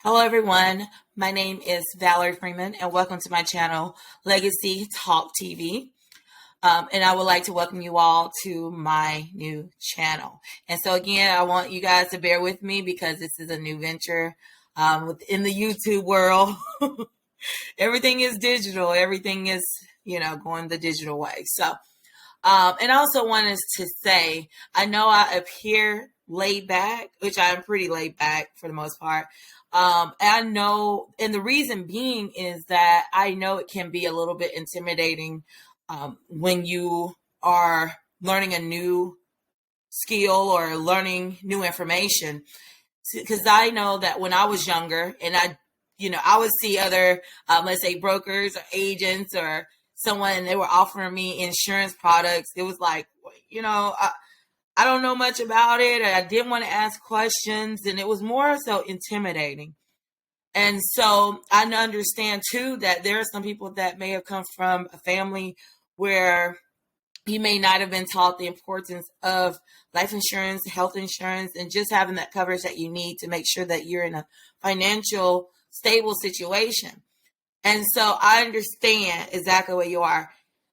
Hello, everyone. My name is Valerie Freeman, and welcome to my channel, Legacy Talk TV. And I would like to welcome you all to my new channel. And so, again, I want you guys to bear with me because this is a new venture within the YouTube world. Everything is digital. Everything is, going the digital way. So, and I also wanted to say, I know I appear laid back, which I am pretty laid back for the most part. And I know, and the reason being is that I know it can be a little bit intimidating when you are learning a new skill or learning new information. Because I know that when I was younger and I would see other, let's say brokers or agents or someone, they were offering me insurance products. It was like, I don't know much about it. I didn't want to ask questions, and it was more so intimidating. And so I understand too that there are some people that may have come from a family where you may not have been taught the importance of life insurance, health insurance, and just having that coverage that you need to make sure that you're in a financial stable situation. And so I understand exactly where you are.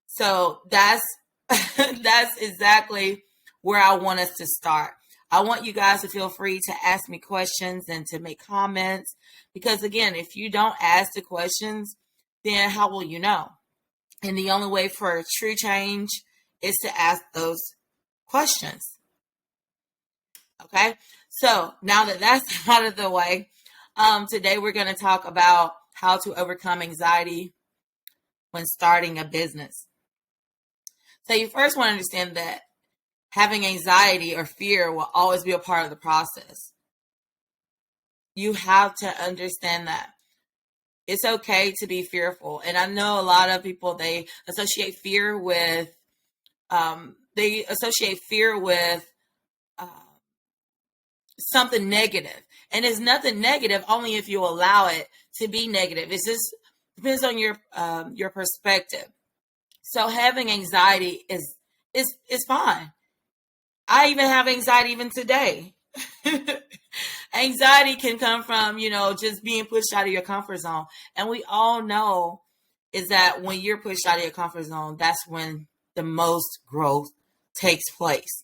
So that's that's exactly where I want us to start. I want you guys to feel free to ask me questions and to make comments because, again, if you don't ask the questions, then how will you know? And the only way for true change is to ask those questions. Okay, so now that that's out of the way, today we're going to talk about how to overcome anxiety when starting a business. So you first want to understand that having anxiety or fear will always be a part of the process. You have to understand that. It's okay to be fearful. And I know a lot of people, they associate fear with something negative. And it's nothing negative only if you allow it to be negative. It just depends on your perspective. So having anxiety is fine. I even have anxiety even today. Anxiety can come from, just being pushed out of your comfort zone. And we all know is that when you're pushed out of your comfort zone, that's when the most growth takes place.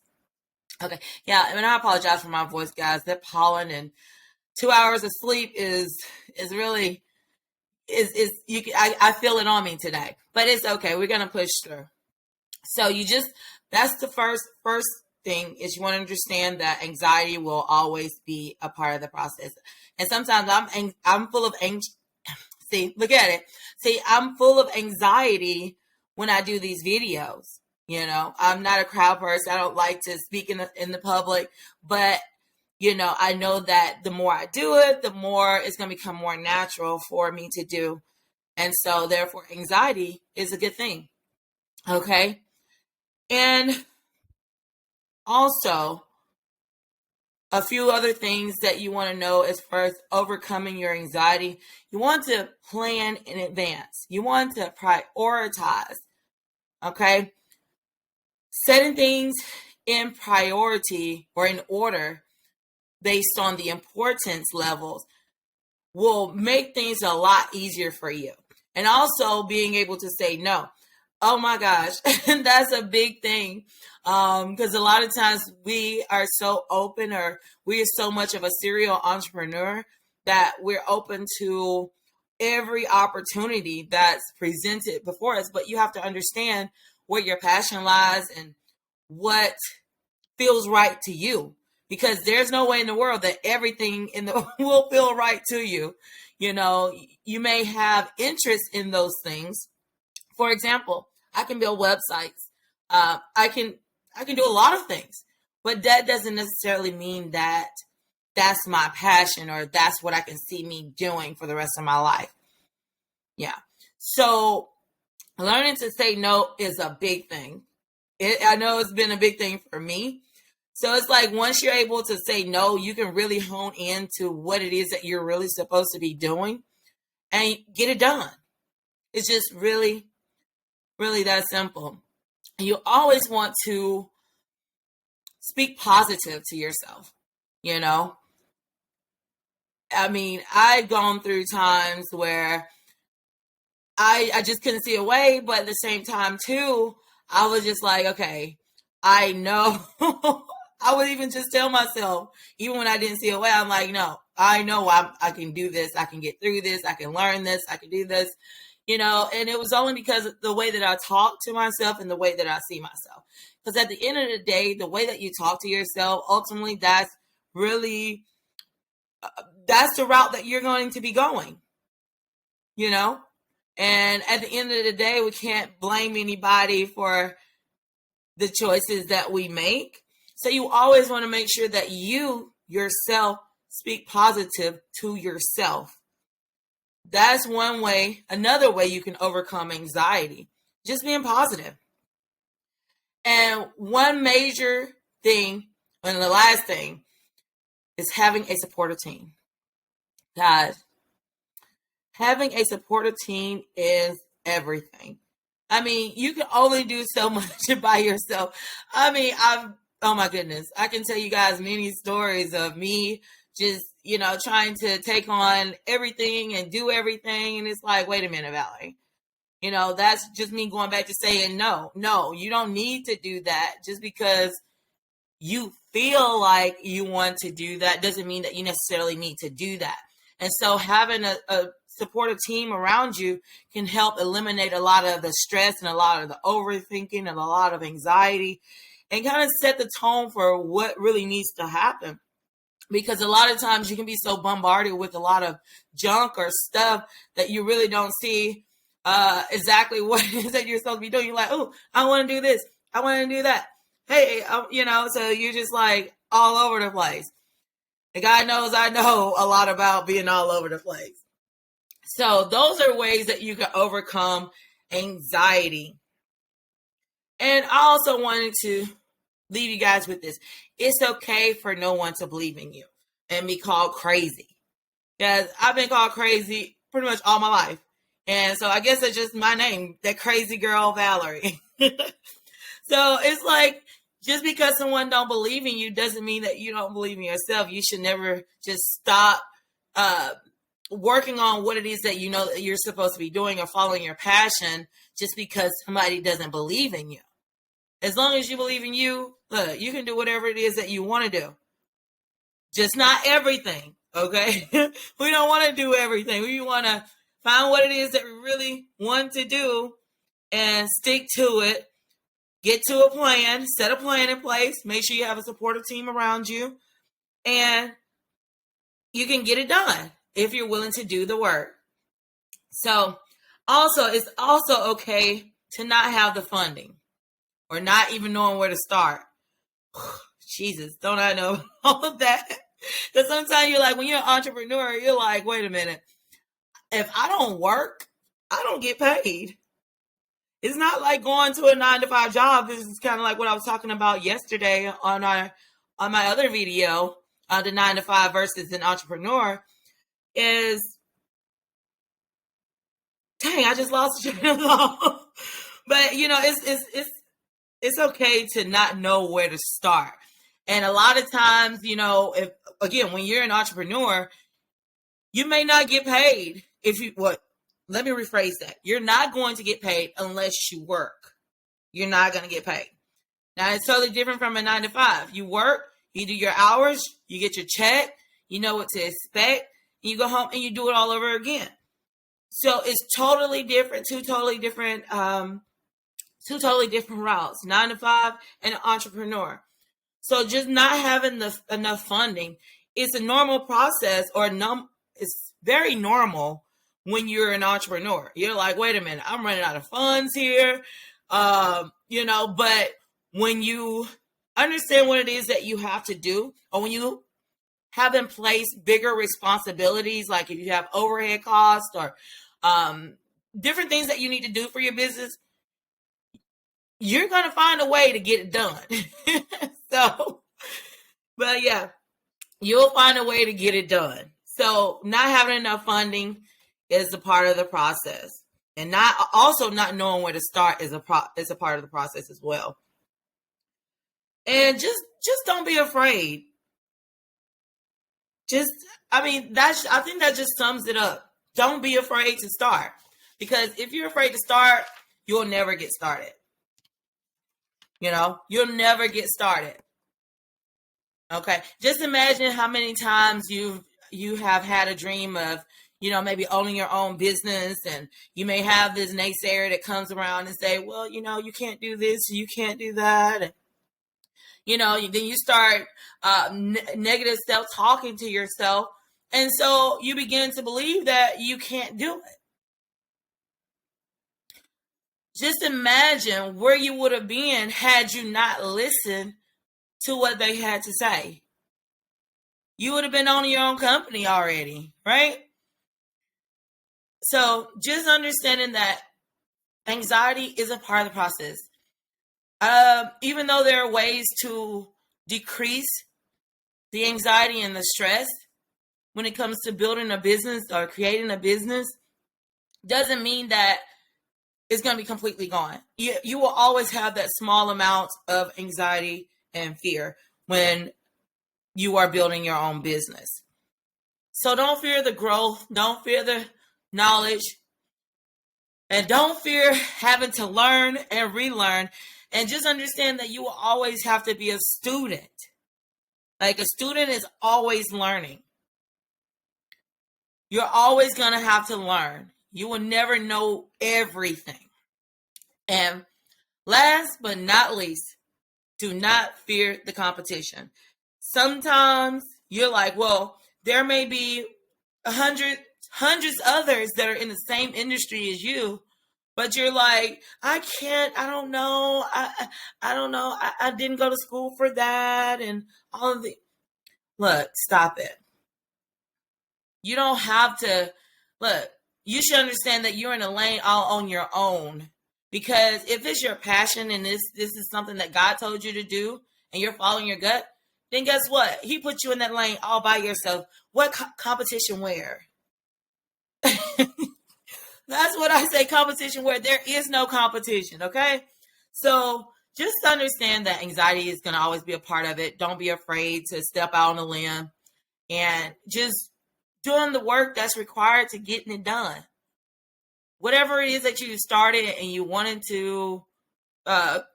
Okay. Yeah. And I apologize for my voice, guys. That pollen and 2 hours of sleep is really I feel it on me today, but it's okay. We're going to push through. So that's the first thing is you want to understand that anxiety will always be a part of the process. And sometimes I'm full of see, look at it. See, I'm full of anxiety when I do these videos. I'm not a crowd person. I don't like to speak in the public, but I know that the more I do it, the more it's going to become more natural for me to do. And so therefore anxiety is a good thing. Okay. And also, a few other things that you want to know as far as overcoming your anxiety. You want to plan in advance. You want to prioritize. Okay. Setting things in priority or in order based on the importance levels will make things a lot easier for you. And also being able to say no. Oh my gosh, that's a big thing. Because a lot of times we are so open, or we are so much of a serial entrepreneur that we're open to every opportunity that's presented before us. But you have to understand where your passion lies and what feels right to you. Because there's no way in the world that everything will feel right to you. You may have interest in those things. For example, I can build websites. I can do a lot of things, but that doesn't necessarily mean that that's my passion or that's what I can see me doing for the rest of my life. Yeah. So learning to say no is a big thing. I know it's been a big thing for me. So it's like once you're able to say no, you can really hone into what it is that you're really supposed to be doing and get it done. It's just really, really that simple. You always want to speak positive to yourself. I mean, I've gone through times where I just couldn't see a way, but at the same time too, I was just like, okay, I know. I would even just tell myself, even when I didn't see a way, I'm like, no, I know I can do this. I can get through this. I can learn this. I can do this, and it was only because of the way that I talk to myself and the way that I see myself. Because at the end of the day, the way that you talk to yourself, ultimately, really, that's the route that you're going to be going, you know? And at the end of the day, we can't blame anybody for the choices that we make. So you always want to make sure that you yourself speak positive to yourself. That's one way. Another way you can overcome anxiety, just being positive. And one major thing, and the last thing, is having a supportive team. Guys, having a supportive team is everything. I mean, you can only do so much by yourself. I mean, oh my goodness, I can tell you guys many stories of me just, trying to take on everything and do everything. And it's like, wait a minute, Valerie. That's just me going back to saying, no, you don't need to do that. Just because you feel like you want to do that doesn't mean that you necessarily need to do that. And so having a supportive team around you can help eliminate a lot of the stress and a lot of the overthinking and a lot of anxiety, and kind of set the tone for what really needs to happen. Because a lot of times you can be so bombarded with a lot of junk or stuff that you really don't see exactly what it is that you're supposed to be doing. You're like, oh, I want to do this. I want to do that. Hey, so you're just like all over the place. And God knows I know a lot about being all over the place. So those are ways that you can overcome anxiety. And I also wanted to leave you guys with this. It's okay for no one to believe in you and be called crazy. Because I've been called crazy pretty much all my life. And so I guess it's just my name, that crazy girl, Valerie. So it's like, just because someone don't believe in you doesn't mean that you don't believe in yourself. You should never just stop working on what it is that you know that you're supposed to be doing or following your passion just because somebody doesn't believe in you. As long as you believe in you, look, you can do whatever it is that you want to do. Just not everything, okay? We don't want to do everything. We want to find what it is that we really want to do and stick to it. Get to a plan, set a plan in place, make sure you have a supportive team around you, and you can get it done if you're willing to do the work. So it's also okay to not have the funding or not even knowing where to start. Jesus, don't I know all of that? Because sometimes you're like, when you're an entrepreneur, you're like, wait a minute. If I don't work, I don't get paid. It's not like going to a 9-to-5 job. This is kind of like what I was talking about yesterday on my other video, the 9-to-5 versus an entrepreneur. Is, dang, I just lost the train of thought. But it's okay to not know where to start. And a lot of times, when you're an entrepreneur, you may not get paid let me rephrase that. You're not going to get paid unless you work. You're not going to get paid. Now, it's totally different from a 9-to-5. You work, you do your hours, you get your check, you know what to expect, and you go home and you do it all over again. So it's totally different, two totally different routes, 9-to-5 and an entrepreneur. So just not having enough funding is a normal process, it's very normal when you're an entrepreneur. You're like, wait a minute, I'm running out of funds here. But when you understand what it is that you have to do, or when you have in place bigger responsibilities, like if you have overhead costs or different things that you need to do for your business, you're going to find a way to get it done. But yeah, you'll find a way to get it done. So not having enough funding is a part of the process, and not knowing where to start is a part of the process as well. And just don't be afraid. Just, I think that just sums it up. Don't be afraid to start, because if you're afraid to start, you'll never get started. You'll never get started. Okay. Just imagine how many times you have had a dream of, maybe owning your own business, and you may have this naysayer that comes around and say, well, you can't do this, you can't do that. And, then you start negative self-talking to yourself. And so you begin to believe that you can't do it. Just imagine where you would have been had you not listened to what they had to say. You would have been owning your own company already, right? So just understanding that anxiety is a part of the process. Even though there are ways to decrease the anxiety and the stress when it comes to building a business or creating a business, doesn't mean that it's going to be completely gone. You will always have that small amount of anxiety and fear when you are building your own business. So don't fear the growth. Don't fear the knowledge. And don't fear having to learn and relearn. And just understand that you will always have to be a student. Like, a student is always learning. You're always going to have to learn. You will never know everything. And last but not least, do not fear the competition. Sometimes you're like, well, there may be hundreds others that are in the same industry as you, but you're like, I don't know. I don't know. I didn't go to school for that. And all of the, look, stop it. You don't have to, look, you should understand that you're in a lane all on your own. Because if it's your passion and this is something that God told you to do and you're following your gut, then guess what? He put you in that lane all by yourself. What competition where? That's what I say, competition where there is no competition, okay? So just understand that anxiety is going to always be a part of it. Don't be afraid to step out on a limb and just doing the work that's required to getting it done. Whatever it is that you started and you wanted to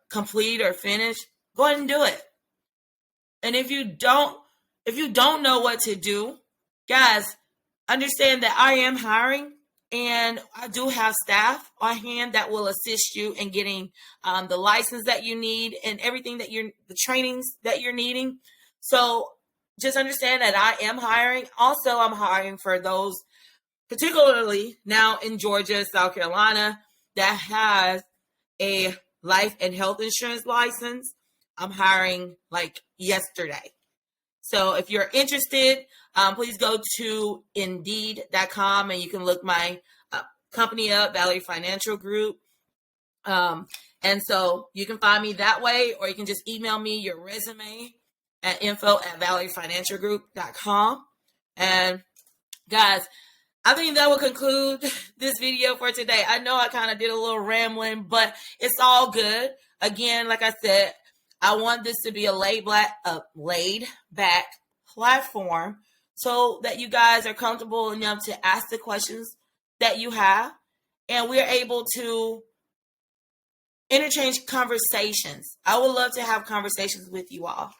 complete or finish, go ahead and do it. And if you don't know what to do, guys, understand that I am hiring, and I do have staff on hand that will assist you in getting the license that you need and everything that the trainings that you're needing. So just understand that I am hiring. Also, I'm hiring for those, particularly now in Georgia, South Carolina, that has a life and health insurance license. I'm hiring like yesterday. So if you're interested, please go to Indeed.com and you can look my company up, Valerie Financial Group. And so you can find me that way, or you can just email me your resume at info@ValerieFinancialGroup.com. And guys, I think that will conclude this video for today. I know I kind of did a little rambling, but it's all good. Again, like I said, I want this to be a laid back platform so that you guys are comfortable enough to ask the questions that you have, and we're able to interchange conversations. I would love to have conversations with you all.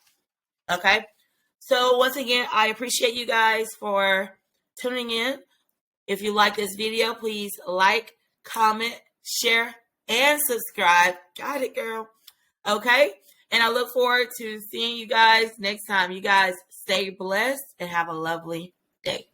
Okay? So once again, I appreciate you guys for tuning in. If you like this video, please like, comment, share, and subscribe. Got it, girl. Okay? And I look forward to seeing you guys next time. You guys stay blessed and have a lovely day.